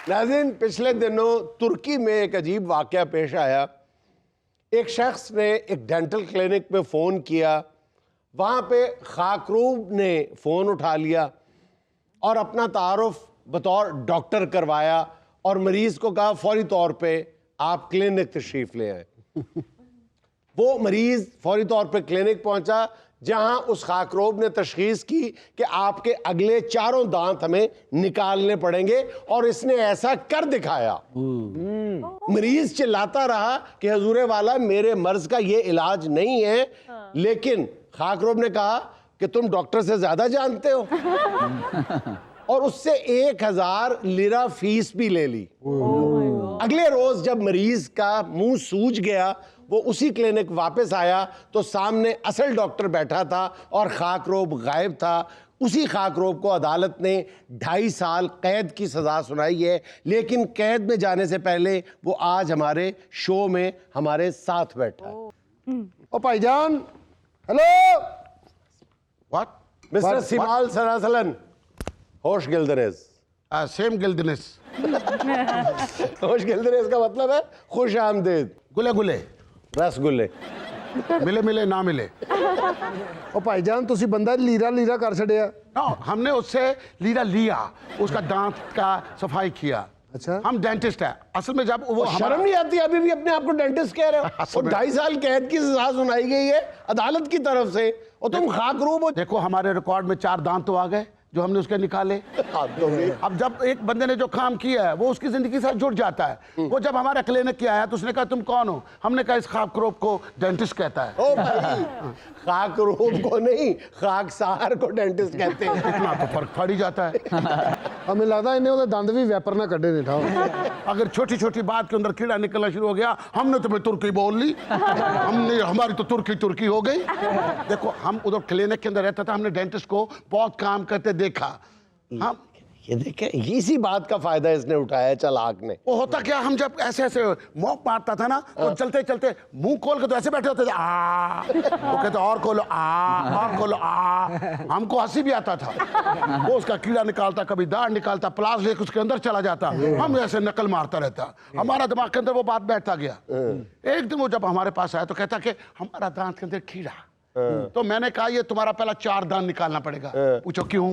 नाज़रीन, पिछले दिनों तुर्की में एक अजीब वाक़या पेश आया। एक शख्स ने एक डेंटल क्लिनिक में फ़ोन किया, वहाँ पे खाकरूब ने फ़ोन उठा लिया और अपना तारुफ बतौर डॉक्टर करवाया और मरीज़ को कहा फौरी तौर पे आप क्लिनिक तशरीफ़ ले आए। वो मरीज़ फौरी तौर पे क्लिनिक पहुँचा, जहां उस खाकरोब ने तशखीस की कि आपके अगले 4 दांत हमें निकालने पड़ेंगे और इसने ऐसा कर दिखाया। मरीज चिल्लाता रहा कि हुजूरे वाला मेरे मर्ज का ये इलाज नहीं है। लेकिन खाकरोब ने कहा कि तुम डॉक्टर से ज्यादा जानते हो और उससे 1000 लिरा फीस भी ले ली। अगले रोज जब मरीज का मुंह सूज गया, वो उसी क्लिनिक वापस आया तो सामने असल डॉक्टर बैठा था और खाकरोब गायब था। उसी खाकरोब को अदालत ने 2.5 साल कैद की सज़ा सुनाई है, लेकिन कैद में जाने से पहले वो आज हमारे शो में हमारे साथ बैठा है। ओ भाईजान, हेलो। व्हाट? मिस्टर सिमाल सरासलन, होश गिल्दनेस। सेम गिल्डनेस। होश गिल्दनेस का मतलब है खुश आमदीद। गुले गुले, रसगुल्ले। मिले मिले ना मिले। ओ भाईजान, तुसी बंदा लीरा लीरा कर छड़िया। नो, हमने उससे लीरा लिया, उसका दांत का सफाई किया। अच्छा। हम डेंटिस्ट है असल में। जब वो शर्म नहीं आती अभी भी अपने आप को डेंटिस्ट कह रहे हो? और 2.5 साल कैद की सजा सुनाई गई है अदालत की तरफ से और तुम खाकरूब हो। देखो, हमारे रिकॉर्ड में 4 दांत तो आ गए जो हमने उसके निकाले। अब जब एक बंदे ने जो काम किया है वो उसकी जिंदगी से जुड़ जाता है। वो जब हमारे क्लिनिक किया है तो उसने कहा तुम कौन हो? हमने कहा इस खाकरोब को डेंटिस्ट कहता है। ओ भाई, खाकरूब को नहीं, खाकसार को डेंटिस्ट कहते हैं। इतना तो फर्क पड़ ही जाता है। हमें लगता है इन्हें उधर दंद भी व्यापार ना कड्डे ने ठाओ। अगर छोटी छोटी बात के अंदर कीड़ा निकलना शुरू हो गया, हमने तुम्हें तुर्की बोल ली, हमने हमारी तो तुर्की तुर्की हो गई। देखो, हम उधर क्लिनिक के अंदर रहता था, हमने डेंटिस्ट को बहुत काम करते देखा। हम ये देखे, इसी बात का फायदा इसने उठाया चालाक ने। वो होता क्या, हम जब ऐसे ऐसे मौक मारता था ना तो चलते चलते मुंह खोल के तो ऐसे बैठे होते थे, आ वो कहते और खोलो, आ और खोलो, आ। हमको हंसी भी आता था। वो उसका कीड़ा निकालता, कभी दाढ़ निकालता, प्लास लेके उसके अंदर चला जाता, हम ऐसे नकल मारता रहता। हमारा दिमाग के अंदर वो बात बैठता गया। एक दिन वो जब हमारे पास आया तो कहता कि हमारा दांत के अंदर कीड़ा। तो मैंने कहा ये तुम्हारा पहला 4 दांत निकालना पड़ेगा। पूछो क्यों?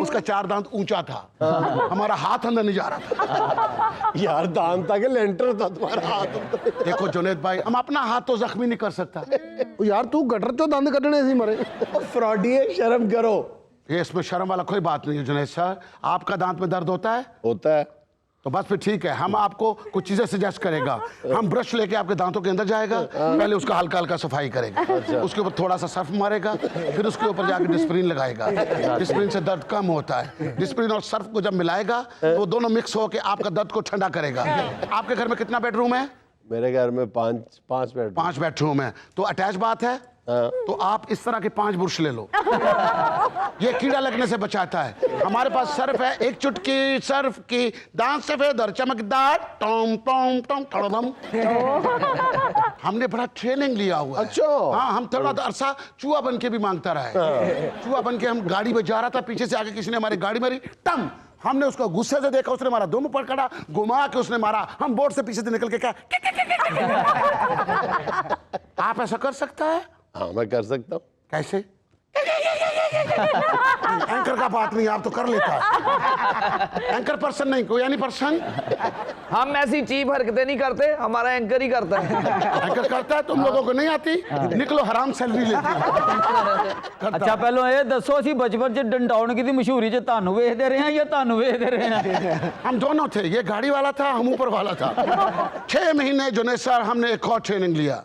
उसका 4 दांत ऊंचा था, हमारा हाथ अंदर नहीं जा रहा था। यार, दांत था कि लेंटर था तुम्हारा हाथ? देखो जुनेद भाई, हम अपना हाथ तो जख्मी नहीं कर सकता। ओ यार, तू गटर चो दंद कड्डने सी मरे। फ्रॉडिये, शर्म करो। ये इसमें शर्म वाला कोई बात नहीं है जुनेद सर। आपका दांत में दर्द होता है? होता है। तो बस फिर ठीक है, हम आपको कुछ चीजें सजेस्ट करेगा। हम ब्रश लेके आपके दांतों के अंदर जाएगा, पहले उसका हल्का हल्का सफाई करेगा, उसके ऊपर थोड़ा सा सर्फ मारेगा, फिर उसके ऊपर जाके डिस्प्रिन लगाएगा। डिस्प्रिन से दर्द कम होता है। डिस्प्रिन और सर्फ को जब मिलाएगा तो वो दोनों मिक्स होकर आपका दर्द को ठंडा करेगा। आपके घर में कितना बेडरूम है? मेरे घर में 5 बेड। 5 बेडरूम है। तो अटैच बात है। तो आप इस तरह के 5 बुरश ले लो, ये कीड़ा लगने से बचाता है। हमारे पास सर्फ है, 1 चुटकी सर्फ की, दांत सफेद और चमकदार, टोम टोम टोम टोम। हमने बड़ा ट्रेनिंग लिया हुआ है। अच्छा। हाँ, हम थोड़ा अरसा चूहा बन के भी मांगता रहे। चूहा बन के हम गाड़ी में जा रहा था, पीछे से आके किसी ने हमारी गाड़ी मारी, टम। हमने उसको गुस्से से देखा, उसने हमारा दुम पकड़ा, घुमा के उसने मारा। हम बोर्ड से पीछे से निकल के क्या आप ऐसा कर सकता है? हाँ, मैं कर सकता हूँ। कैसे? एंकर का बात नहीं, आप तो कर लेता है। एंकर पर्सन नहीं, कोई यानी पर्सन। हम ऐसी चीप हरकतें नहीं करते, हमारा एंकर ही करता है। एंकर करता है, तुम लोगों को नहीं आती। निकलो, हराम सैलरी लेते। अच्छा, पहलो ये दसो असी बचपन च डंडाउन की मशहूरी च तानू वेखदे रहे हैं या तानू वेखदे रहे हैं? हम दोनों थे, ये गाड़ी वाला था, हम ऊपर वाला था। 6 महीने जुनेद सर हमने एक और ट्रेनिंग लिया।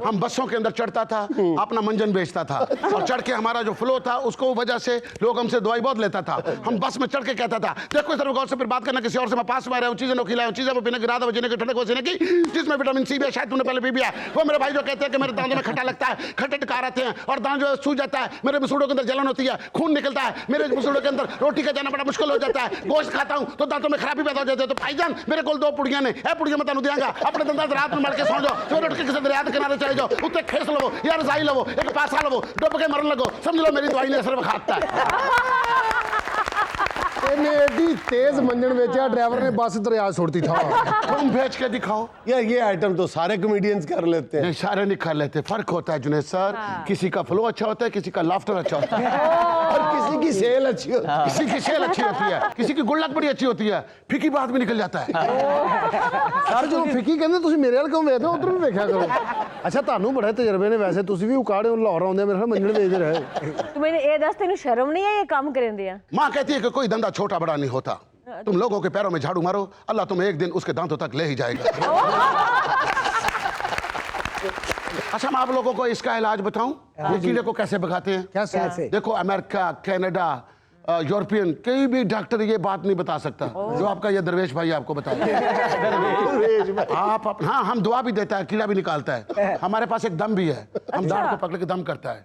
हम बसों के अंदर चढ़ता था, अपना मंजन बेचता था, और चढ़ के हमारा जो फ्लो था उसको वजह से लोग हमसे दवाई बहुत लेता था। हम बस में चढ़ के कहता था, देखो इस तरह गौर से फिर बात करना, किसी और से मैं पास में आ रहा हूँ, चीजें खिलाऊं, चीजें पीने की, रात बजने की, ठंडक बजने की, जिसमें विटामिन सी भी है, शायद तुमने पहले पी भी है। वो मेरे भाई जो कहते हैं कि मेरे दांतों में खट्टा लगता है, खट्टे टकार आते हैं और दांत जो सूज जाता है, मेरे मसूड़ों के अंदर जलन होती है, खून निकलता है, मेरे मसूड़ों के अंदर रोटी का जाना बड़ा मुश्किल हो जाता है, गोश्त खाता हूँ तो दांतों में खराबी पैदा हो जाती है। तो भाईजान मेरे को 2 पुड़ियां ने, ए पुड़ियां मत दियांगा, अपने दंदात रात में मर के सो जाओ, फिर उठ के किसी दरिया के किनारे चले जाओ, उत्ते खेस लो या रजाई लो, एक पासा लो, डुब के मरन लगो, समझ लो मेरी दवाई ने असर खाता है। ਇਹਨੇ ਏਡੀ ਤੇਜ਼ ਮੰਜਣ ਵੇਚਿਆ ਡਰਾਈਵਰ ਨੇ ਬੱਸ ਦਰਿਆ ਸੁੱਟਤੀ ਥਾ तुम भेज के दिखाओ। यार ये आइटम तो सारे कॉमेडियंस कर लेते हैं। नहीं, सारे नहीं कर लेते, फर्क होता है जुनेद सर। किसी का फ्लो अच्छा होता है, किसी का लाफ्टर अच्छा होता है, और किसी की सेल अच्छी होती है। किसी की सेल अच्छी होती है, किसी की गुल्लक बड़ी अच्छी होती है, फीकी बात भी निकल जाता है। ਸਰ ਜਦੋਂ ਫਿੱਕੀ ਕਹਿੰਦੇ ਤੁਸੀਂ ਮੇਰੇ ਵੱਲ ਕਿਉਂ ਵੇਖਦੇ ਹੋ ਉਧਰ ਵੀ ਵੇਖਿਆ ਕਰੋ ਅੱਛਾ ਤੁਹਾਨੂੰ ਬੜੇ ਤਜਰਬੇ ਨੇ ਵੈਸੇ ਤੁਸੀਂ ਵੀ ਉਕਾੜੇ ਹੋ ਲਾਹੌਰ ਆਉਂਦੇ ਮੇਰੇ ਨਾਲ ਮੰਜਣ ਵੇਚਦੇ ਰਹੇ ਤੂੰ ਮੈਨੂੰ ਇਹ ਦੱਸ ਤੈਨੂੰ ਸ਼ਰਮ ਨਹੀਂ ਆਈ ਇਹ ਕੰਮ ਕਰਦੇ ਆ माँ कहती है कि कोई धंधा छोटा बड़ा नहीं होता, तुम लोगों के पैरों में झाड़ू मारो, अल्लाह तुम्हें एक दिन उसके दांतों तक ले ही जाएगा। अच्छा, मैं आप लोगों को इसका इलाज बताऊं, ये कीड़े को कैसे भगाते हैं। कैसे देखो, अमेरिका, कनाडा, यूरोपियन कोई भी डॉक्टर ये बात नहीं बता सकता जो आपका ये दरवेश भाई आपको बताया। हाँ, हम दुआ भी देता है, कीड़ा भी निकालता है। हमारे पास एक दम भी है, हम दाढ़ को पकड़ के दम करता है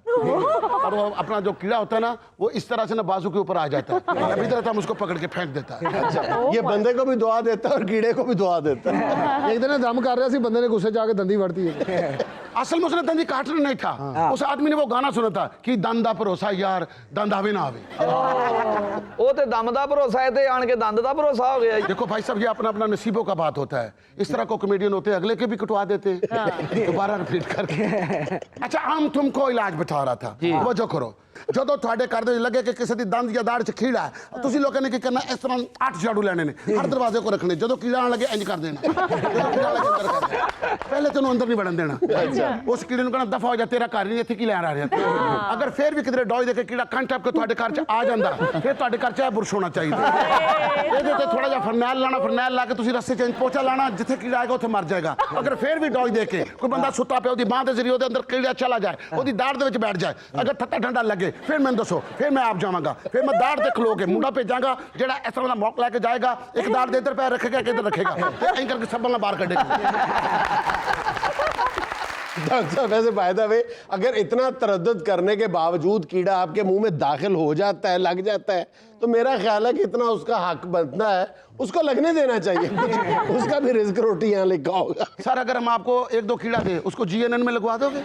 और वो अपना जो कीड़ा होता है ना, वो इस तरह से ना बाजू के ऊपर आ जाता है, अभी तरह हम उसको पकड़ के फेंक देता है। अच्छा, ये बंदे को भी दुआ देता है और कीड़े को भी दुआ देता है। ਇੱਕ ਦਿਨ ਇਹ ਦਮ ਕਰ ਰਿਹਾ ਸੀ ਬੰਦੇ ਨੇ ਗੁੱਸੇ 'ਚ ਆ ਕੇ ਦੰਦੀ ਵੜਤੀ असल में उसने दंदी काटना नहीं था, उस आदमी ने वो गाना सुना था कि दंदा भरोसा यार दंदा भी ना आवे। ਉਹ ਤੇ ਦਮ ਦਾ ਭਰੋਸਾ ਹੈ ਤੇ ਆਣ ਕੇ ਦੰਦ ਦਾ ਭਰੋਸਾ ਹੋ ਗਿਆ ਜੀ। देखो भाई साहब, ये अपना अपना नसीबों का बात होता है। इस तरह को कॉमेडियन होते हैं, अगले के भी कटवा देते हैं दोबारा रिपीट करके। अच्छा, हम तुमको इलाज बता रहा था, वो जो करो ਜਦੋਂ ਤੁਹਾਡੇ ਘਰ ਦੇ ਲੱਗੇ ਕਿ ਕਿਸੇ ਦੀ ਦੰਦ ਜਾਂ ਦਾੜ 'ਚ ਕੀੜਾ ਹੈ, ਤੁਸੀਂ ਲੋਕਾਂ ਨੇ ਕੀ ਕਰਨਾ, ਇਸ ਤਰ੍ਹਾਂ 8 ਝਾੜੂ ਲੈਣੇ ਨੇ, ਹਰ ਦਰਵਾਜ਼ੇ ਕੋ ਰੱਖਣੇ, ਜਦੋਂ ਕੀੜਾ ਆਣ ਲੱਗੇ ਇੰਜ ਕਰ ਦੇਣਾ, ਜਦੋਂ ਕੀੜਾ ਲੱਗੇ ਅੰਦਰ ਕਰ ਦੇਣਾ, ਪਹਿਲੇ ਤੈਨੂੰ ਅੰਦਰ ਨਹੀਂ ਵੜਨ ਦੇਣਾ। ਉਸ ਕੀੜੇ ਨੂੰ ਕਹਿਣਾ ਦਫਾ ਹੋ ਜਾ, ਤੇਰਾ ਘਰ ਨਹੀਂ, ਇੱਥੇ ਕੀ ਲੈਣ ਆ ਰਿਹਾ। ਅਗਰ ਫੇਰ ਵੀ ਕਿਧਰੇ ਡੋਜ ਦੇ ਕੇ ਕੀੜਾ ਕੰਨ ਟੱਪ ਕੇ ਤੁਹਾਡੇ ਘਰ 'ਚ ਆ ਜਾਂਦਾ, ਫਿਰ ਤੁਹਾਡੇ ਘਰ 'ਚ ਇਹ ਬੁਰਸ਼ ਹੋਣਾ ਚਾਹੀਦਾ। ਇਹਦੇ ਤੇ ਥੋੜਾ ਜਿਹਾ ਫਰਨੈਲ ਲਾਣਾ, ਫਰਨੈਲ ਲਾ ਕੇ ਤੁਸੀਂ ਰਸਤੇ 'ਚ ਪੋਚਾ ਲਾਣਾ, ਜਿੱਥੇ ਕੀੜਾ ਆਏਗਾ ਉੱਥੇ ਮਰ ਜਾਏਗਾ। ਅਗਰ ਫੇਰ ਵੀ ਡੋਜ ਦੇ ਕੇ ਕੋਈ ਬੰਦਾ ਸੁੱਤਾ ਪਿਆ, ਉਹਦੀ ਬਾਂਹ ਦੇ ਜ਼ਰੀਏ ਉਹਦੇ ਅੰਦਰ ਕੀੜਾ ਚਲਾ ਜਾਏ, ਉਹਦੀ ਦਾੜ ਦੇ ਵਿੱਚ ਬੈਠ ਜਾਏ, ਅਗਰ ਠੱਟਾ ਠੰਡਾ ਲੱਗੇ, ਫਿਰ ਮੈਨੂੰ ਦੱਸੋ, फिर मैं आप जावांगा, फिर मैं दाढ़ ते खलो के मुंडा भेजांगा, जेड़ा इस तरह का मौक लेके जाएगा, एक दाढ़ दे इधर पैर रखेगा, एक इधर रखेगा, ऐं करके सब बंदा बाहर कढेगा। डॉक्टर साहब, वैसे बाय द वे, अगर इतना तरद्दुद करने के बावजूद कीड़ा आपके मुंह में दाखिल हो जाता है, लग जाता है, तो मेरा ख्याल है कि इतना उसका हक बनता है, उसको लगने देना चाहिए। उसका भी रिस्क रोटी यहाँ लिखा होगा। सर, अगर हम आपको 1-2 कीड़ा दे, उसको GNN में लगवा दोगे?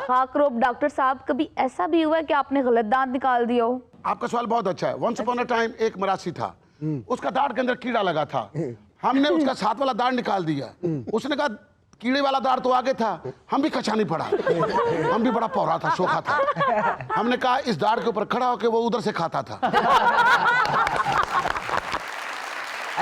खाकरोब डॉक्टर साहब, कभी ऐसा भी हुआ है कि आपने गलत दांत निकाल दिया हो? आपका सवाल बहुत अच्छा है। वंस अपॉन अ टाइम एक मरासी था, उसका दाढ़ के अंदर कीड़ा लगा था, हमने उसका साथ वाला दाढ़ निकाल दिया। उसने कहा कीड़े वाला दाढ़ तो आगे था, हम भी कचा नहीं पड़ा, हम भी बड़ा पौरा था, शोखा था। हमने कहा इस दाढ़ के ऊपर खड़ा होकर वो उधर से खाता था।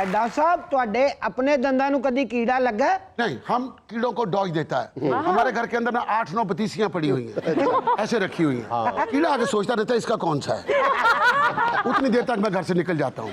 डॉक्टर साहब, ਤੁਹਾਡੇ ਆਪਣੇ ਦੰਦਾਂ ਨੂੰ ਕਦੀ ਕੀੜਾ ਲੱਗਾ? नहीं, हम कीड़ों को डॉज देता है। हमारे घर के अंदर ना 8-9 पतीसियां पड़ी हुई हैं, ऐसे रखी हुई हैं। कीड़ा आगे सोचता रहता है इसका कौन सा है, उतनी देर तक मैं घर से निकल जाता हूँ।